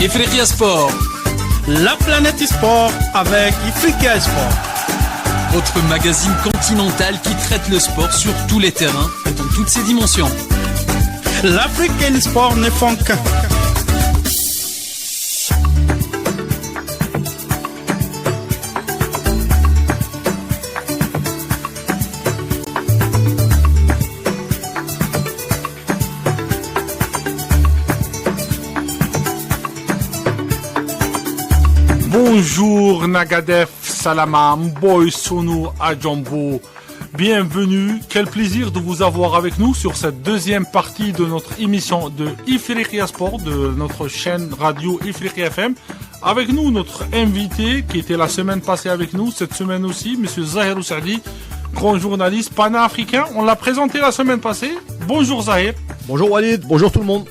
Ifriqiya Sport, la planète sport avec Ifriqiya Sport. Votre magazine continental qui traite le sport sur tous les terrains et dans toutes ses dimensions. L'Afrique et le sport ne font qu'un. Bonjour Nagadef, Salama, Mboy, Sonou, Adjambo. Bienvenue, quel plaisir de vous avoir avec nous sur cette deuxième partie de notre émission de Ifriqiya Sport, de notre chaîne radio Ifriqiya FM. Avec nous, notre invité qui était la semaine passée avec nous, cette semaine aussi, Monsieur Zahir Ousadi, grand journaliste panafricain. On l'a présenté la semaine passée. Bonjour Zahir. Bonjour Walid, bonjour tout le monde.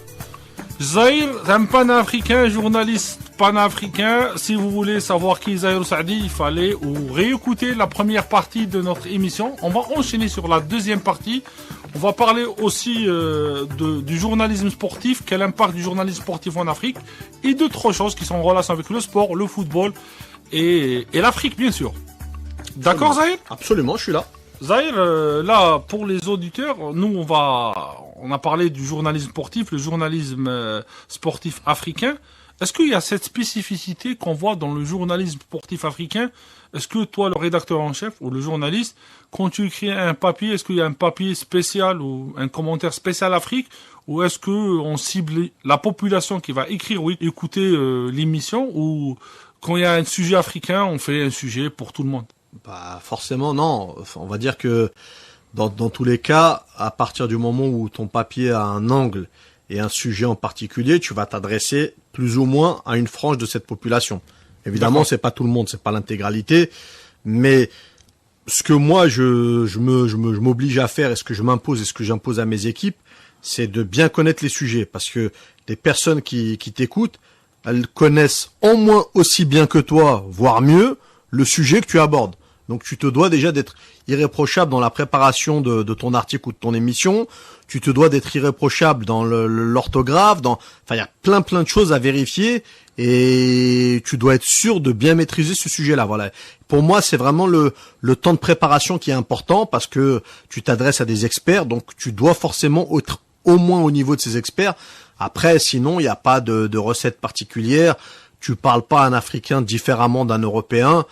Zahir, un panafricain, journaliste panafricain. Si vous voulez savoir qui est Zahir Ousadi, il fallait ou réécouter la première partie de notre émission. On va enchaîner sur la deuxième partie. On va parler aussi du journalisme sportif, quel impact du journalisme sportif en Afrique, et d'autres choses qui sont en relation avec le sport, le football et l'Afrique, bien sûr. D'accord, Zahir ? Absolument, je suis là. Zahir, là, pour les auditeurs, nous, on a parlé du journalisme sportif, le journalisme sportif africain. Est-ce qu'il y a cette spécificité qu'on voit dans le journalisme sportif africain? Est-ce que toi, le rédacteur en chef ou le journaliste, quand tu écris un papier, est-ce qu'il y a un papier spécial ou un commentaire spécial Afrique? Ou est-ce qu'on cible la population qui va écrire ou écouter l'émission? Ou quand il y a un sujet africain, on fait un sujet pour tout le monde? Bah forcément non, on va dire que dans tous les cas, à partir du moment où ton papier a un angle et un sujet en particulier, tu vas t'adresser plus ou moins à une frange de cette population. Évidemment, c'est pas tout le monde, c'est pas l'intégralité, mais ce que moi je m'oblige à faire et ce que je m'impose et ce que j'impose à mes équipes, c'est de bien connaître les sujets, parce que les personnes qui t'écoutent, elles connaissent au moins aussi bien que toi, voire mieux, le sujet que tu abordes. Donc tu te dois déjà d'être irréprochable dans la préparation de ton article ou de ton émission. Tu te dois d'être irréprochable dans l'orthographe, il y a plein de choses à vérifier et tu dois être sûr de bien maîtriser ce sujet-là. Voilà. Pour moi, c'est vraiment le temps de préparation qui est important parce que tu t'adresses à des experts, donc tu dois forcément être au moins au niveau de ces experts. Après, sinon, il n'y a pas de recette particulière. Tu parles pas un Africain différemment d'un Européen.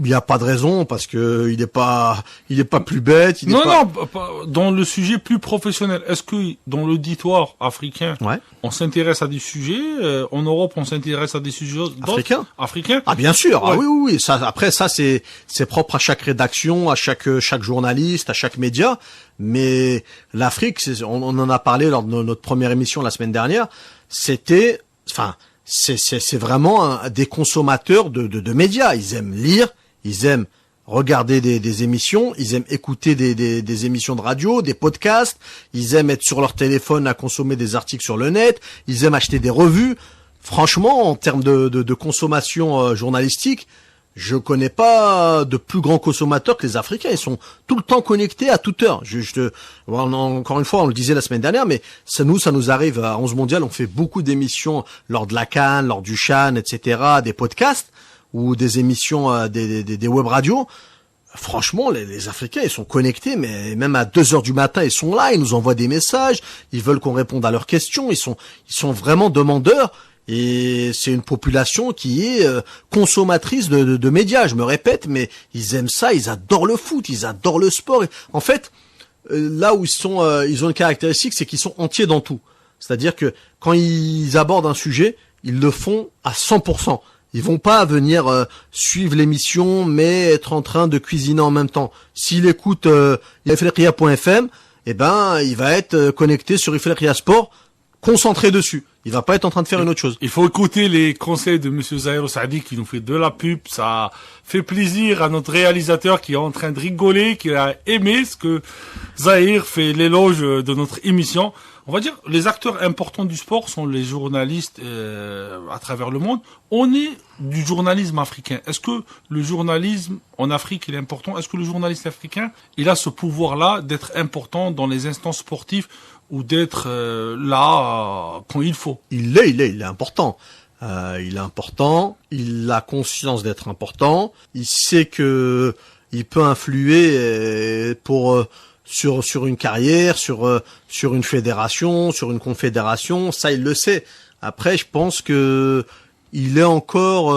Il n'y a pas de raison parce que il est pas plus bête. Non, dans le sujet plus professionnel, est-ce que dans l'auditoire africain, on s'intéresse à des sujets en Europe, on s'intéresse à des sujets africains? Ah bien sûr. Ouais. Ah oui. Ça c'est propre à chaque rédaction, à chaque journaliste, à chaque média. Mais l'Afrique, on en a parlé lors de notre première émission la semaine dernière. C'est vraiment des consommateurs de médias. Ils aiment lire. Ils aiment regarder des émissions, ils aiment écouter des émissions de radio, des podcasts, ils aiment être sur leur téléphone à consommer des articles sur le net, ils aiment acheter des revues. Franchement, en termes de consommation journalistique, je connais pas de plus grands consommateurs que les Africains. Ils sont tout le temps connectés à toute heure. Encore une fois, on le disait la semaine dernière, mais ça nous arrive à 11 Mondial, on fait beaucoup d'émissions lors de la CAN, lors du CHAN, etc., des podcasts, ou des émissions, des web radios. Franchement, les Africains, ils sont connectés, mais même à 2h du matin, ils sont là, ils nous envoient des messages, ils veulent qu'on réponde à leurs questions, ils sont vraiment demandeurs, et c'est une population qui est consommatrice de médias, je me répète, mais ils aiment ça, ils adorent le foot, ils adorent le sport. En fait, là où ils ont une caractéristique, c'est qu'ils sont entiers dans tout. C'est-à-dire que quand ils abordent un sujet, ils le font à 100%. Ils vont pas venir suivre l'émission, mais être en train de cuisiner en même temps. S'il écoute ifriqiya.fm, il va être connecté sur Ifriqiya Sport, concentré dessus. Il va pas être en train de faire une autre chose. Il faut écouter les conseils de Monsieur Zahir Ousadi qui nous fait de la pub. Ça fait plaisir à notre réalisateur qui est en train de rigoler, qui a aimé ce que Zahir fait l'éloge de notre émission. On va dire, les acteurs importants du sport sont les journalistes à travers le monde. On est du journalisme africain. Est-ce que le journalisme en Afrique, il est important? Est-ce que le journaliste africain, il a ce pouvoir-là d'être important dans les instances sportives ou d'être là quand il faut? Il est important. Il est important, il a conscience d'être important, il sait que il peut influer sur une carrière, sur une fédération, sur une confédération, ça il le sait. Après, je pense que il est encore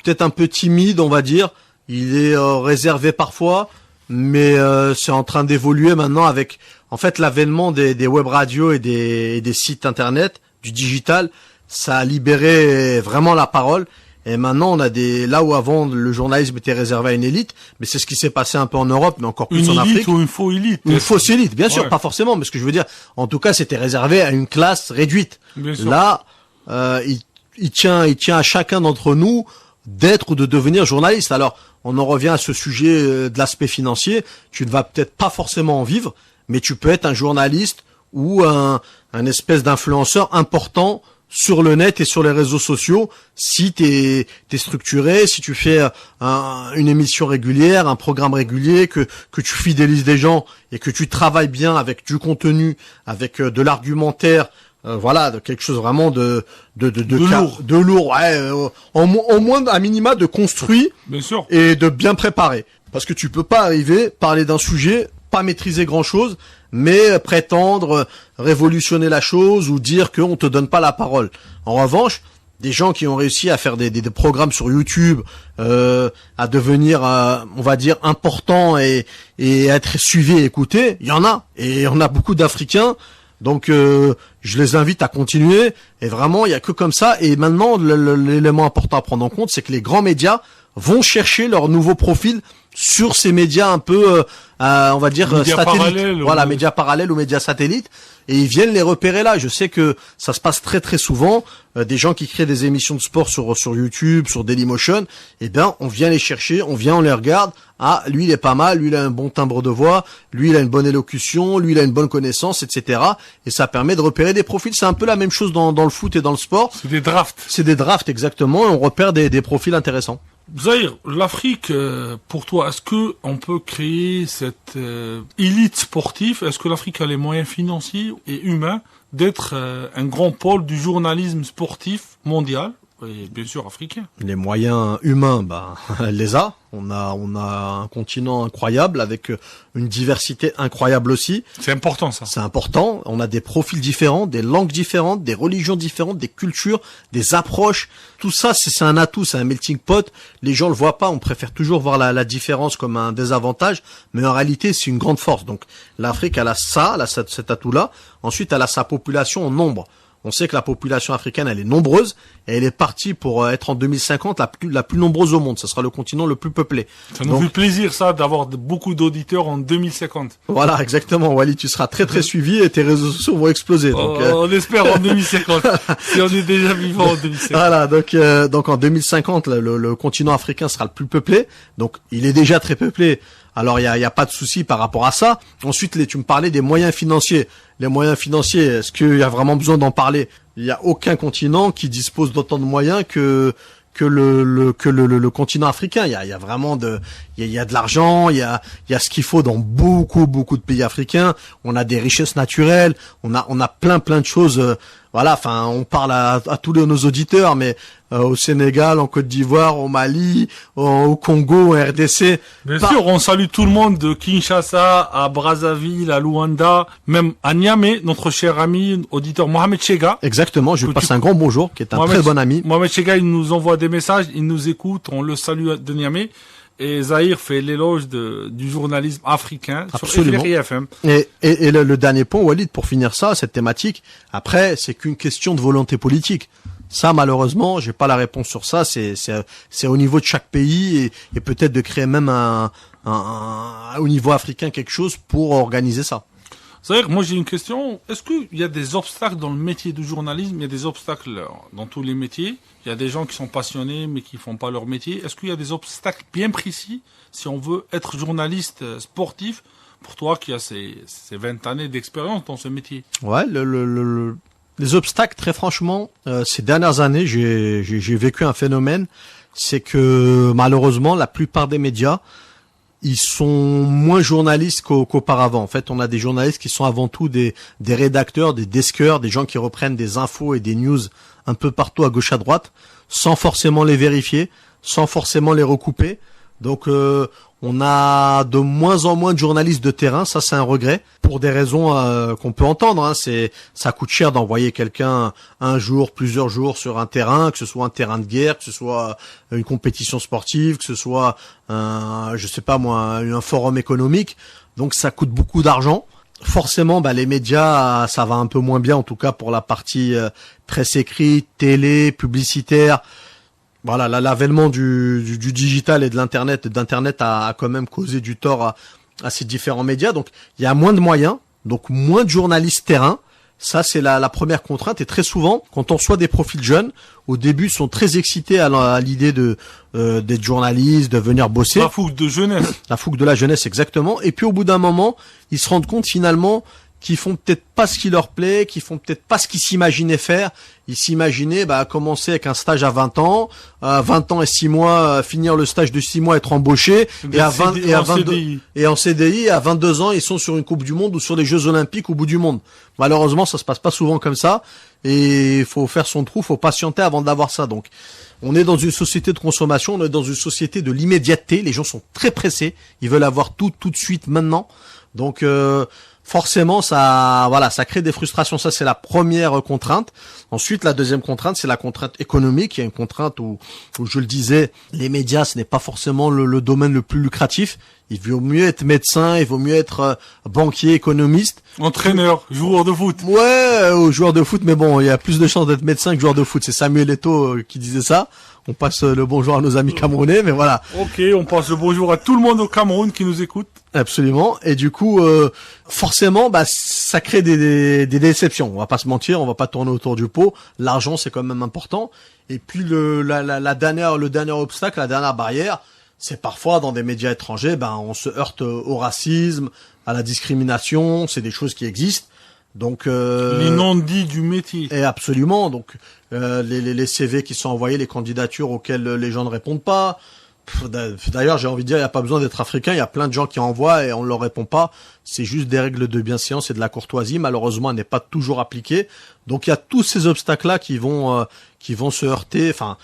peut-être un peu timide, on va dire. Il est réservé parfois, mais c'est en train d'évoluer maintenant avec en fait l'avènement des web radios et des sites internet, du digital. Ça a libéré vraiment la parole. Et maintenant, on a là où avant le journalisme était réservé à une élite, mais c'est ce qui s'est passé un peu en Europe, mais encore plus en Afrique. Une élite ou une fausse élite? Une fausse élite, bien sûr, pas forcément, mais ce que je veux dire, en tout cas, c'était réservé à une classe réduite. Bien sûr. Là, il tient à chacun d'entre nous d'être ou de devenir journaliste. Alors, on en revient à ce sujet de l'aspect financier. Tu ne vas peut-être pas forcément en vivre, mais tu peux être un journaliste ou un espèce d'influenceur important sur le net et sur les réseaux sociaux, si t'es structuré, si tu fais une émission régulière, un programme régulier, que tu fidélises des gens et que tu travailles bien avec du contenu, avec de l'argumentaire, voilà, de quelque chose vraiment de lourd, ouais, au moins à minima de construit, bien sûr, et de bien préparé, parce que tu peux pas arriver parler d'un sujet, pas maîtriser grand chose, mais prétendre révolutionner la chose ou dire qu'on te donne pas la parole. En revanche, des gens qui ont réussi à faire des programmes sur YouTube, à devenir, on va dire, importants et être suivis et écoutés, il y en a. Et on a beaucoup d'Africains. Donc, je les invite à continuer. Et vraiment, il y a que comme ça. Et maintenant, l'élément important à prendre en compte, c'est que les grands médias vont chercher leur nouveau profil sur ces médias un peu, on va dire, satellites. Voilà, médias parallèles ou médias satellites. Et ils viennent les repérer là. Je sais que ça se passe très très souvent. Des gens qui créent des émissions de sport sur YouTube, sur Dailymotion. Eh bien, on vient les chercher, on les regarde. Ah, lui il est pas mal, lui il a un bon timbre de voix, lui il a une bonne élocution, lui il a une bonne connaissance, etc. Et ça permet de repérer des profils. C'est un peu la même chose dans le foot et dans le sport. C'est des drafts. C'est des drafts, exactement. Et on repère des profils intéressants. Zahir, l'Afrique, pour toi, est-ce que on peut créer cette élite sportive? Est-ce que l'Afrique a les moyens financiers et humains d'être un grand pôle du journalisme sportif mondial et bien sûr africain? Les moyens humains, elle les a. On a un continent incroyable avec une diversité incroyable aussi. C'est important ça. C'est important. On a des profils différents, des langues différentes, des religions différentes, des cultures, des approches. Tout ça, c'est un atout, c'est un melting pot. Les gens le voient pas. On préfère toujours voir la différence comme un désavantage, mais en réalité, c'est une grande force. Donc, l'Afrique, elle a cet atout-là. Ensuite, elle a sa population en nombre. On sait que la population africaine, elle est nombreuse et elle est partie pour être en 2050 la plus nombreuse au monde. Ce sera le continent le plus peuplé. Ça nous fait plaisir, ça, d'avoir beaucoup d'auditeurs en 2050. Voilà, exactement. Wally, tu seras très très suivi et tes réseaux sociaux vont exploser. Donc, on espère en 2050. Si on est déjà vivant en 2050. Voilà, donc en 2050, le continent africain sera le plus peuplé. Donc, il est déjà très peuplé. Alors il y a pas de souci par rapport à ça. Ensuite, tu me parlais des moyens financiers. Les moyens financiers, est-ce qu'il y a vraiment besoin d'en parler? Il y a aucun continent qui dispose d'autant de moyens que le continent africain. Il y a vraiment il y a de l'argent, il y a ce qu'il faut dans beaucoup de pays africains. On a des richesses naturelles, on a plein de choses. Voilà, enfin, on parle à tous nos auditeurs, mais au Sénégal, en Côte d'Ivoire, au Mali, au Congo, en RDC. Bien sûr, on salue tout le monde de Kinshasa à Brazzaville, à Luanda, même à Niamey, notre cher ami auditeur Mohamed Chega. Exactement, je lui passe un grand bonjour, qui est un très bon ami. Mohamed Chega, il nous envoie des messages, il nous écoute, on le salue de Niamey. Et Zahir fait l'éloge du journalisme africain. Absolument. Sur FM. Et le dernier point, Walid, pour finir cette thématique, après, c'est qu'une question de volonté politique. Ça, malheureusement, j'ai pas la réponse sur ça. C'est au niveau de chaque pays et peut-être de créer même au niveau africain quelque chose pour organiser ça. Zahir, moi j'ai une question. Est-ce qu'il y a des obstacles dans le métier du journalisme? Il y a des obstacles dans tous les métiers. Il y a des gens qui sont passionnés mais qui font pas leur métier. Est-ce qu'il y a des obstacles bien précis si on veut être journaliste sportif pour toi qui as ces 20 années d'expérience dans ce métier? Ouais, les obstacles, très franchement, ces dernières années, j'ai vécu un phénomène, c'est que malheureusement la plupart des médias ils sont moins journalistes qu'auparavant. En fait, on a des journalistes qui sont avant tout des rédacteurs, des deskers, des gens qui reprennent des infos et des news un peu partout à gauche à droite, sans forcément les vérifier, sans forcément les recouper. Donc on a de moins en moins de journalistes de terrain, ça c'est un regret, pour des raisons qu'on peut entendre. Hein. Ça coûte cher d'envoyer quelqu'un un jour, plusieurs jours sur un terrain, que ce soit un terrain de guerre, que ce soit une compétition sportive, que ce soit un forum économique. Donc ça coûte beaucoup d'argent. Forcément, les médias, ça va un peu moins bien, en tout cas pour la partie presse écrite, télé, publicitaire. Voilà, l'avènement du digital et de d'internet a quand même causé du tort à ces différents médias. Donc, il y a moins de moyens, donc moins de journalistes terrain. Ça, c'est la première contrainte. Et très souvent, quand on reçoit des profils jeunes, au début, ils sont très excités à l'idée d'être journalistes, de venir bosser. La fougue de jeunesse. La fougue de la jeunesse, exactement. Et puis, au bout d'un moment, ils se rendent compte finalement qui font peut-être pas ce qui leur plaît, qui font peut-être pas ce qu'ils s'imaginaient faire. Ils s'imaginaient commencer avec un stage à 20 ans, 20 ans et 6 mois, finir le stage de 6 mois, être embauché, et en CDI, à 22 ans, ils sont sur une Coupe du Monde ou sur les Jeux Olympiques au bout du monde. Malheureusement, ça se passe pas souvent comme ça, et il faut faire son trou, faut patienter avant d'avoir ça. Donc, on est dans une société de consommation, on est dans une société de l'immédiateté, les gens sont très pressés, ils veulent avoir tout de suite, maintenant. Donc, forcément, ça crée des frustrations. Ça, c'est la première contrainte. Ensuite, la deuxième contrainte, c'est la contrainte économique. Il y a une contrainte où je le disais, les médias, ce n'est pas forcément le domaine le plus lucratif. Il vaut mieux être médecin, il vaut mieux être banquier, économiste. Entraîneur, joueur de foot. Ouais, joueur de foot, mais bon, il y a plus de chances d'être médecin que joueur de foot. C'est Samuel Eto'o qui disait ça. On passe le bonjour à nos amis camerounais, mais voilà. Ok, on passe le bonjour à tout le monde au Cameroun qui nous écoute. Absolument. Et du coup, forcément, ça crée des déceptions. On va pas se mentir, on va pas tourner autour du pot. L'argent, c'est quand même important. Et puis le dernier obstacle, la dernière barrière, c'est parfois dans des médias étrangers, on se heurte au racisme, à la discrimination. C'est des choses qui existent. Donc les non-dits du métier. Et absolument. Donc les CV qui sont envoyés, les candidatures auxquelles les gens ne répondent pas. D'ailleurs, j'ai envie de dire, il n'y a pas besoin d'être africain. Il y a plein de gens qui envoient et on ne leur répond pas. C'est juste des règles de bienséance et de la courtoisie. Malheureusement, elle n'est pas toujours appliquée. Donc, il y a tous ces obstacles-là qui vont se heurter. Enfin,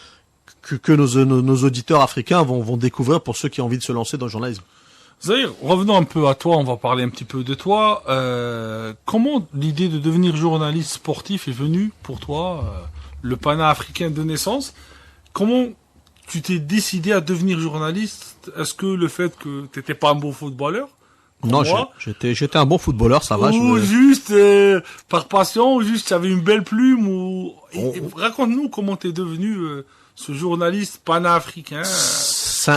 que nos auditeurs africains vont découvrir pour ceux qui ont envie de se lancer dans le journalisme. Zahir, revenons un peu à toi, on va parler un petit peu de toi. Comment l'idée de devenir journaliste sportif est venue pour toi, le panafricain de naissance? Comment tu t'es décidé à devenir journaliste? Est-ce que le fait que t'étais pas un bon footballeur? Non, j'étais un bon footballeur, ça va. Ou juste par passion, ou juste tu avais une belle plume, ou raconte-nous comment t'es devenu ce journaliste panafricain.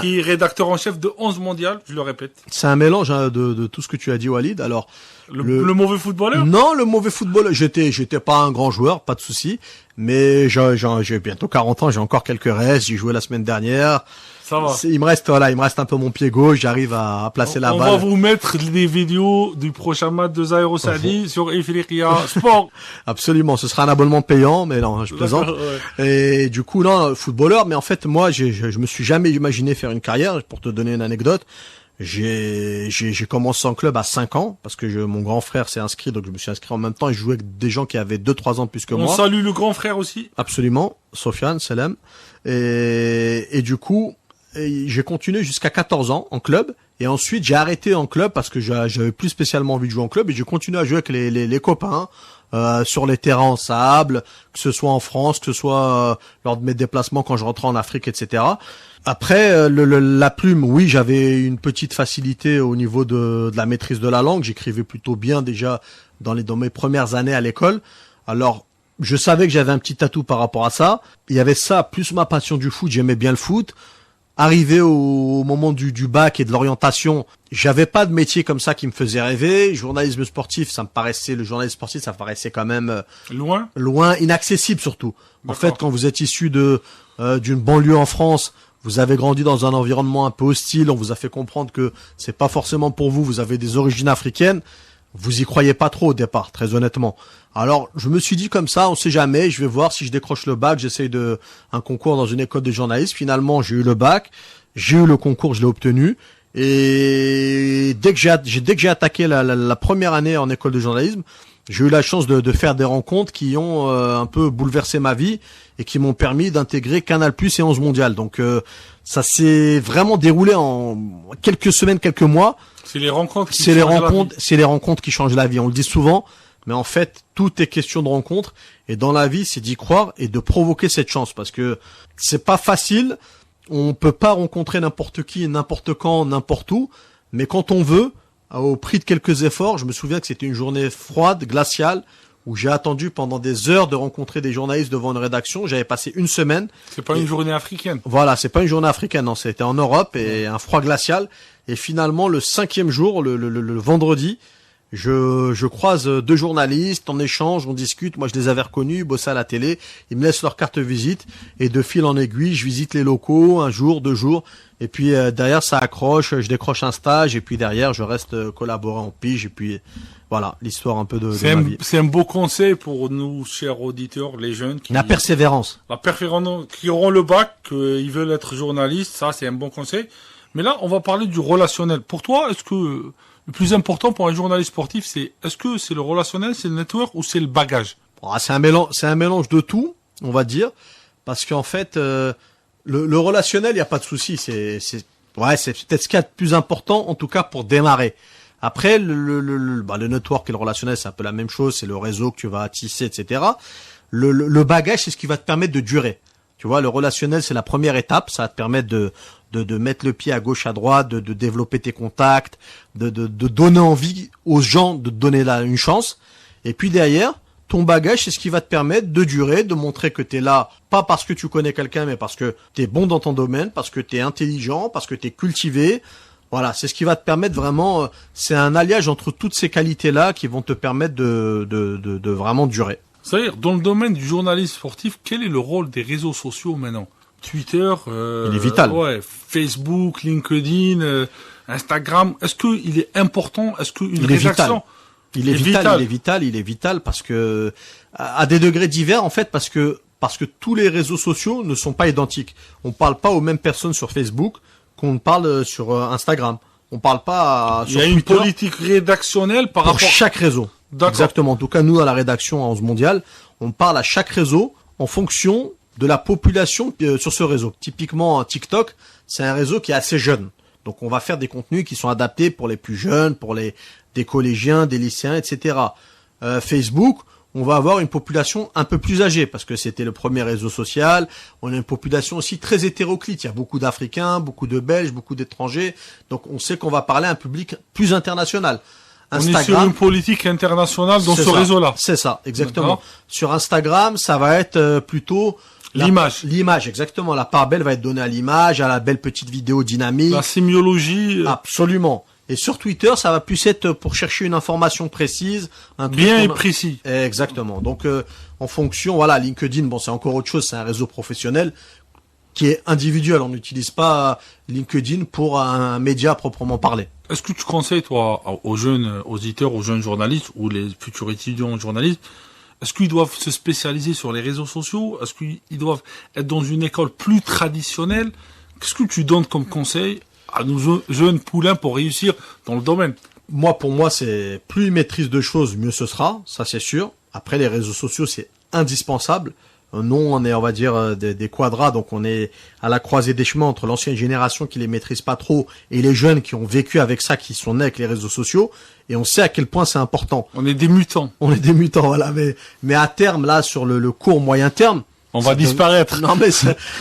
Qui est rédacteur en chef de 11 mondial, je le répète. C'est un mélange de tout ce que tu as dit, Walid. Alors le mauvais footballeur? Non, le mauvais footballeur. J'étais pas un grand joueur, pas de souci. Mais j'ai bientôt 40 ans, j'ai encore quelques restes. J'ai joué la semaine dernière. Ça va. Il me reste un peu mon pied gauche. J'arrive à placer la balle. On va vous mettre des vidéos du prochain match de Zahir Sadi sur Ifriqiya Sport. Absolument. Ce sera un abonnement payant, mais non, je plaisante. Ouais. Et du coup, non, footballeur. Mais en fait, moi, je me suis jamais imaginé faire une carrière. Pour te donner une anecdote, j'ai commencé en club à 5 ans parce que mon grand frère s'est inscrit, donc je me suis inscrit en même temps et je jouais avec des gens qui avaient 2-3 ans plus que moi. On salue le grand frère aussi. Absolument. Sofiane, Selem. Et du coup, j'ai continué jusqu'à 14 ans en club et ensuite j'ai arrêté en club parce que j'avais plus spécialement envie de jouer en club et j'ai continué à jouer avec les copains sur les terrains en sable, que ce soit en France, que ce soit lors de mes déplacements quand je rentrais en Afrique, etc. Après la plume, oui, j'avais une petite facilité au niveau de la maîtrise de la langue. J'écrivais plutôt bien déjà dans mes premières années à l'école. Alors je savais que j'avais un petit atout par rapport à ça. Il y avait ça plus ma passion du foot. J'aimais bien le foot. Arrivé au moment du bac et de l'orientation, j'avais pas de métier comme ça qui me faisait rêver. Le journalisme sportif, ça me paraissait quand même loin, inaccessible surtout. En fait, quand vous êtes issu d'une banlieue en France, vous avez grandi dans un environnement un peu hostile, on vous a fait comprendre que c'est pas forcément pour vous, vous avez des origines africaines. Vous y croyez pas trop au départ, très honnêtement. Alors, je me suis dit comme ça, on sait jamais, je vais voir si je décroche le bac, j'essaye un concours dans une école de journalisme. Finalement, j'ai eu le bac, j'ai eu le concours, je l'ai obtenu. Et dès que j'ai attaqué la première année en école de journalisme, j'ai eu la chance de faire des rencontres qui ont un peu bouleversé ma vie et qui m'ont permis d'intégrer Canal+ et 11 Mondial. Donc ça s'est vraiment déroulé en quelques semaines, quelques mois. C'est les rencontres C'est les rencontres qui changent la vie. On le dit souvent, mais en fait, tout est question de rencontre. Et dans la vie, c'est d'y croire et de provoquer cette chance, parce que c'est pas facile. On peut pas rencontrer n'importe qui, n'importe quand, n'importe où. Mais quand on veut, au prix de quelques efforts, je me souviens que c'était une journée froide, glaciale, où j'ai attendu pendant des heures de rencontrer des journalistes devant une rédaction. J'avais passé une semaine. C'est pas une journée africaine. Voilà, c'est pas une journée africaine, non, c'était en Europe et un froid glacial. Et finalement, le 5e jour, le vendredi, je croise 2 journalistes, on échange, on discute. Moi, je les avais reconnus, ils bossaient à la télé. Ils me laissent leur carte visite et de fil en aiguille, je visite les locaux, 1 jour, 2 jours. Et puis derrière, ça accroche, je décroche un stage et puis derrière, je reste collaborer en pige. Et puis voilà, l'histoire un peu de ma vie. C'est un beau conseil pour nous, chers auditeurs, les jeunes. La persévérance. La persévérance, qui auront le bac, ils veulent être journalistes, ça c'est un bon conseil. Mais là, on va parler du relationnel. Pour toi, est-ce que le plus important pour un journaliste sportif, est-ce que c'est le relationnel, c'est le network ou c'est le bagage? C'est un mélange de tout, on va dire, parce qu'en fait, le relationnel, il y a pas de souci. C'est peut-être ce qu'il y a de plus important, en tout cas pour démarrer. Après, le network et le relationnel, c'est un peu la même chose. C'est le réseau que tu vas tisser, etc. Le bagage, c'est ce qui va te permettre de durer. Tu vois, le relationnel, c'est la première étape. Ça va te permettre de mettre le pied à gauche, à droite, de développer tes contacts, de donner envie aux gens de te donner une chance. Et puis derrière, ton bagage, c'est ce qui va te permettre de durer, de montrer que t'es là, pas parce que tu connais quelqu'un, mais parce que t'es bon dans ton domaine, parce que t'es intelligent, parce que t'es cultivé. Voilà, c'est ce qui va te permettre vraiment, c'est un alliage entre toutes ces qualités-là qui vont te permettre de vraiment durer. C'est-à-dire, dans le domaine du journalisme sportif, quel est le rôle des réseaux sociaux maintenant? Twitter, il est vital. Facebook, LinkedIn, Instagram. Est-ce que il est important? Est-ce qu'une rédaction? Il est vital parce que, à des degrés divers, en fait, parce que tous les réseaux sociaux ne sont pas identiques. On parle pas aux mêmes personnes sur Facebook qu'on parle sur Instagram. On parle pas sur Twitter. Il y a une politique rédactionnelle par rapport à chaque réseau. Exactement. En tout cas, nous, à la rédaction à 11 Mondial, on parle à chaque réseau en fonction de la population sur ce réseau. Typiquement, TikTok, c'est un réseau qui est assez jeune. Donc, on va faire des contenus qui sont adaptés pour les plus jeunes, pour des collégiens, des lycéens, etc. Facebook, on va avoir une population un peu plus âgée parce que c'était le premier réseau social. On a une population aussi très hétéroclite. Il y a beaucoup d'Africains, beaucoup de Belges, beaucoup d'étrangers. Donc, on sait qu'on va parler à un public plus international. Instagram, on est sur une politique internationale dans ce réseau-là. C'est ça, exactement. D'accord. Sur Instagram, ça va être plutôt l'image, exactement. La part belle va être donnée à l'image, à la belle petite vidéo dynamique. La sémiologie. Absolument. Et sur Twitter, ça va plus être pour chercher une information précise, bien et précis. Exactement. Donc, en fonction, voilà, LinkedIn, bon, c'est encore autre chose, c'est un réseau professionnel qui est individuel. On n'utilise pas LinkedIn pour un média proprement parlé. Est-ce que tu conseilles, toi, aux jeunes auditeurs, aux jeunes journalistes ou les futurs étudiants en journalisme, est-ce qu'ils doivent se spécialiser sur les réseaux sociaux? Est-ce qu'ils doivent être dans une école plus traditionnelle? Qu'est-ce que tu donnes comme conseil à nos jeunes poulains pour réussir dans le domaine? Pour moi, c'est plus ils maîtrisent de choses, mieux ce sera, ça c'est sûr. Après, les réseaux sociaux, c'est indispensable. Nous, on est, on va dire, des quadras, donc on est à la croisée des chemins entre l'ancienne génération qui les maîtrise pas trop et les jeunes qui ont vécu avec ça, qui sont nés avec les réseaux sociaux, et on sait à quel point c'est important. On est des mutants. Voilà, mais à terme, là, sur le court moyen terme, on va disparaître. Non, mais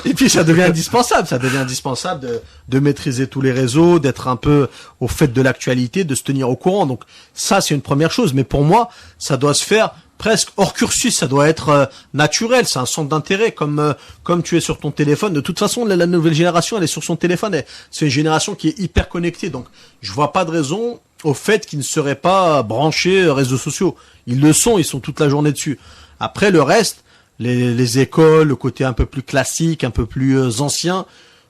et puis ça devient indispensable. Ça devient indispensable de maîtriser tous les réseaux, d'être un peu au fait de l'actualité, de se tenir au courant. Donc ça, c'est une première chose. Mais pour moi, ça doit se faire presque hors cursus. Ça doit être naturel. C'est un centre d'intérêt, comme tu es sur ton téléphone. De toute façon, la nouvelle génération, elle est sur son téléphone. C'est une génération qui est hyper connectée. Donc je vois pas de raison au fait qu'ils ne seraient pas branchés réseaux sociaux. Ils le sont. Ils sont toute la journée dessus. Après, le reste. Les écoles, le côté un peu plus classique, un peu plus ancien.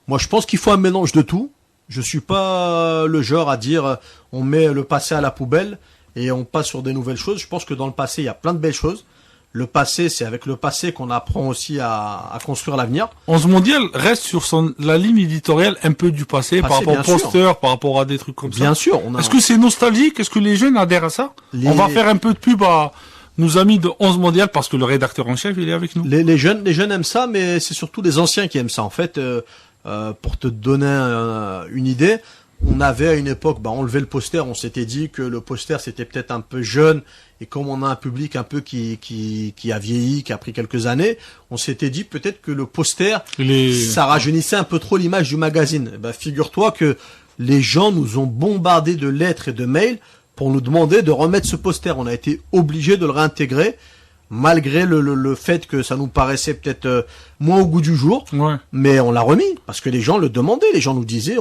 Moi, je pense qu'il faut un mélange de tout. Je suis pas le genre à dire on met le passé à la poubelle et on passe sur des nouvelles choses. Je pense que dans le passé, il y a plein de belles choses. le passé, c'est avec le passé qu'on apprend aussi à construire l'avenir. 11 mondial reste sur la ligne éditoriale un peu du passé par rapport aux posters, par rapport à des trucs comme ça. Bien sûr. Est-ce que c'est nostalgique? Est-ce que les jeunes adhèrent à ça? On va faire un peu de pub à nos amis de 11 mondial parce que le rédacteur en chef, il est avec nous. Les jeunes aiment ça, mais c'est surtout les anciens qui aiment ça. En fait, pour te donner une idée, on avait à une époque, enlevé le poster, on s'était dit que le poster c'était peut-être un peu jeune, et comme on a un public un peu qui a vieilli, qui a pris quelques années, on s'était dit peut-être que le poster, ça rajeunissait un peu trop l'image du magazine. Figure-toi que les gens nous ont bombardé de lettres et de mails pour nous demander de remettre ce poster. On a été obligé de le réintégrer, malgré le fait que ça nous paraissait peut-être moins au goût du jour, mais on l'a remis parce que les gens le demandaient, les gens nous disaient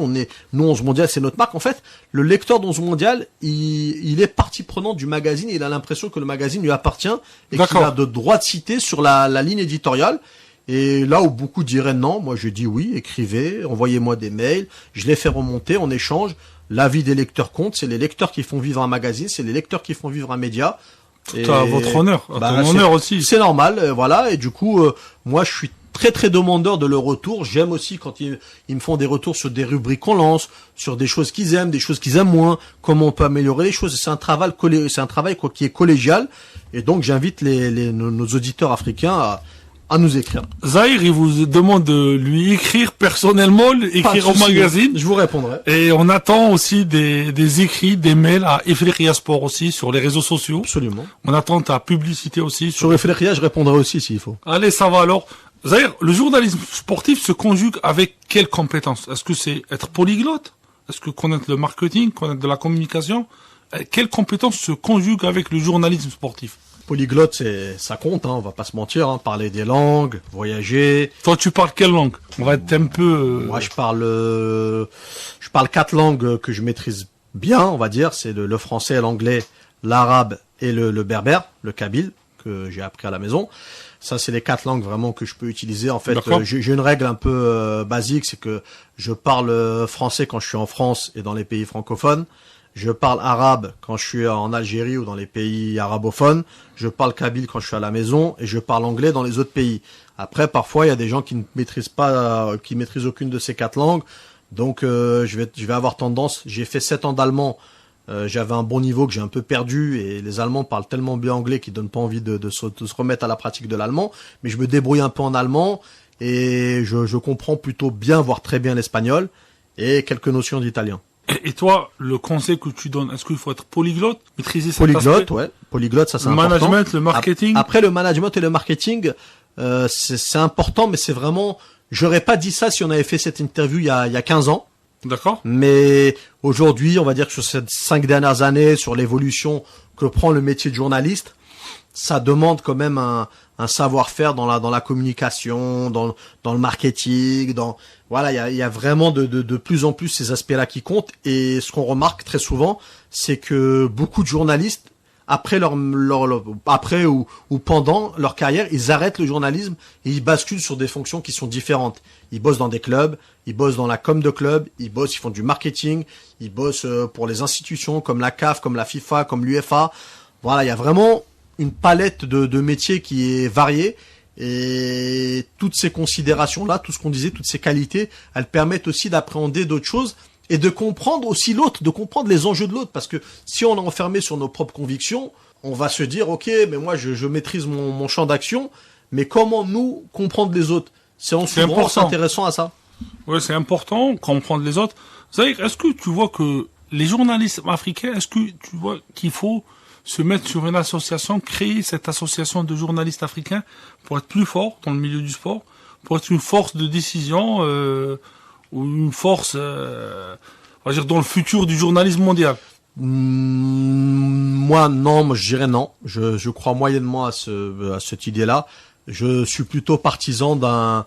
nous 11 mondial c'est notre marque. En fait, le lecteur d'11 mondial, il est partie prenante du magazine, et il a l'impression que le magazine lui appartient et qu'il a de droit de citer sur la ligne éditoriale. Et là où beaucoup diraient non, moi je dis oui, écrivez, envoyez-moi des mails, je les fais remonter, on échange. L'avis des lecteurs compte, c'est les lecteurs qui font vivre un magazine, c'est les lecteurs qui font vivre un média. À votre honneur, ton honneur aussi. C'est normal, voilà. Et du coup, moi, je suis très très demandeur de leur retour. J'aime aussi quand ils me font des retours sur des rubriques qu'on lance, sur des choses qu'ils aiment, des choses qu'ils aiment moins, comment on peut améliorer les choses. C'est un travail qui est collégial. Et donc, j'invite nos auditeurs africains à nous écrire. Zahir, il vous demande de lui écrire personnellement, écrire au magazine. Je vous répondrai. Et on attend aussi des écrits, des mails à Ifriqiya Sport aussi sur les réseaux sociaux. Absolument. On attend ta publicité aussi. Sur Ifriqiya, je répondrai aussi s'il faut. Allez, ça va alors. Zahir, le journalisme sportif se conjugue avec quelles compétences? Est-ce que c'est être polyglotte? Est-ce que connaître le marketing, connaître de la communication? Quelles compétences se conjuguent avec le journalisme sportif? Polyglotte, ça compte, on va pas se mentir, parler des langues, voyager. Toi, tu parles quelle langue? On va être un peu... Moi, je parle 4 langues que je maîtrise bien, on va dire. C'est le français, l'anglais, l'arabe et le berbère, le kabyle, que j'ai appris à la maison. Ça, c'est les 4 langues vraiment que je peux utiliser. En fait, j'ai une règle un peu basique, c'est que je parle français quand je suis en France et dans les pays francophones. Je parle arabe quand je suis en Algérie ou dans les pays arabophones. Je parle kabyle quand je suis à la maison et je parle anglais dans les autres pays. Après, parfois, il y a des gens qui ne maîtrisent pas, qui maîtrisent aucune de ces 4 langues. Donc, je vais avoir tendance. J'ai fait 7 ans d'allemand. J'avais un bon niveau que j'ai un peu perdu et les Allemands parlent tellement bien anglais qu'ils donnent pas envie de se remettre à la pratique de l'allemand. Mais je me débrouille un peu en allemand et je comprends plutôt bien, voire très bien l'espagnol et quelques notions d'italien. Et toi, le conseil que tu donnes, est-ce qu'il faut être polyglotte, maîtriser cet polyglotte, ouais. Polyglotte, ça c'est important. Le management, le marketing. Après le management et le marketing, c'est important, mais c'est vraiment. J'aurais pas dit ça si on avait fait cette interview il y a 15 ans. D'accord. Mais aujourd'hui, on va dire que sur ces 5 dernières années, sur l'évolution que prend le métier de journaliste, ça demande quand même un savoir-faire dans la communication, dans le marketing, voilà, il y a vraiment de plus en plus ces aspects-là qui comptent. Et ce qu'on remarque très souvent, c'est que beaucoup de journalistes, après après ou pendant leur carrière, ils arrêtent le journalisme et ils basculent sur des fonctions qui sont différentes. Ils bossent dans des clubs, ils bossent dans la com de club, ils font du marketing, ils bossent pour les institutions comme la CAF, comme la FIFA, comme l'UEFA. Voilà, il y a vraiment une palette de métiers qui est variée. Et toutes ces considérations-là, tout ce qu'on disait, toutes ces qualités, elles permettent aussi d'appréhender d'autres choses et de comprendre aussi l'autre, de comprendre les enjeux de l'autre. Parce que si on est enfermé sur nos propres convictions, on va se dire, ok, mais moi je maîtrise mon champ d'action, mais comment nous comprendre les autres? C'est intéressant à ça. Oui, c'est important, comprendre les autres. Zahir, est-ce que tu vois que les journalistes africains, est-ce que tu vois qu'il faut se mettre sur une association, créer cette association de journalistes africains pour être plus fort dans le milieu du sport, pour être une force de décision ou une force, on va dire, dans le futur du journalisme mondial? Moi, non, moi, je dirais non. Je crois moyennement à cette idée-là. Je suis plutôt partisan de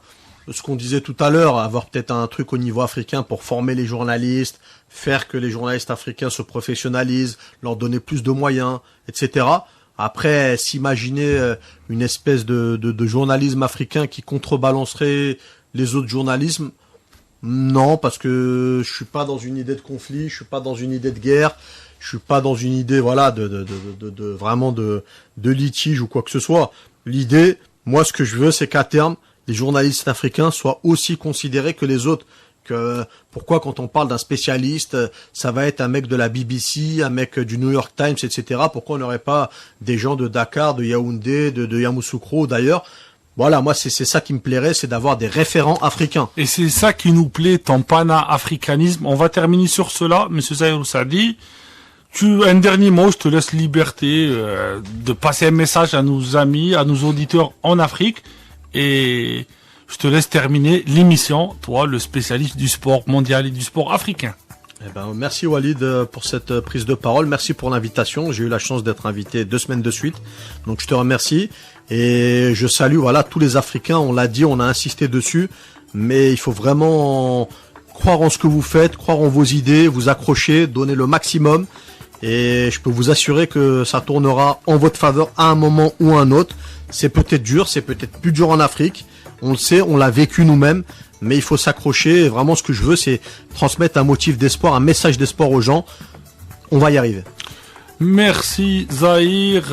ce qu'on disait tout à l'heure, avoir peut-être un truc au niveau africain pour former les journalistes, faire que les journalistes africains se professionnalisent, leur donner plus de moyens, etc. Après, s'imaginer une espèce de journalisme africain qui contrebalancerait les autres journalismes, non, parce que je suis pas dans une idée de conflit, je suis pas dans une idée de guerre, je suis pas dans une idée, voilà, vraiment de litige ou quoi que ce soit. L'idée, moi, ce que je veux, c'est qu'à terme, les journalistes africains soient aussi considérés que les autres. Pourquoi quand on parle d'un spécialiste, ça va être un mec de la BBC, un mec du New York Times, etc. Pourquoi on n'aurait pas des gens de Dakar, de Yaoundé, de Yamoussoukro d'ailleurs? Voilà, moi c'est ça qui me plairait, c'est d'avoir des référents africains. Et c'est ça qui nous plaît, ton pana-africanisme. On va terminer sur cela, Monsieur Zahirou Saadi. Un dernier mot, je te laisse liberté de passer un message à nos amis, à nos auditeurs en Afrique, et je te laisse terminer l'émission, toi, le spécialiste du sport mondial et du sport africain. Merci Walid pour cette prise de parole, merci pour l'invitation. J'ai eu la chance d'être invité 2 semaines de suite, donc je te remercie et je salue tous les Africains. On l'a dit, on a insisté dessus, mais il faut vraiment croire en ce que vous faites, croire en vos idées, vous accrocher, donner le maximum. Et je peux vous assurer que ça tournera en votre faveur à un moment ou à un autre. C'est peut-être dur, c'est peut-être plus dur en Afrique. On le sait, on l'a vécu nous-mêmes. Mais il faut s'accrocher. Et vraiment, ce que je veux, c'est transmettre un motif d'espoir, un message d'espoir aux gens. On va y arriver. Merci Zahir.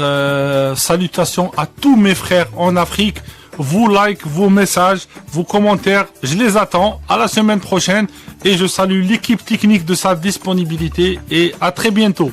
Salutations à tous mes frères en Afrique. Vos likes, vos messages, vos commentaires, je les attends. À la semaine prochaine. Et je salue l'équipe technique de sa disponibilité. Et à très bientôt.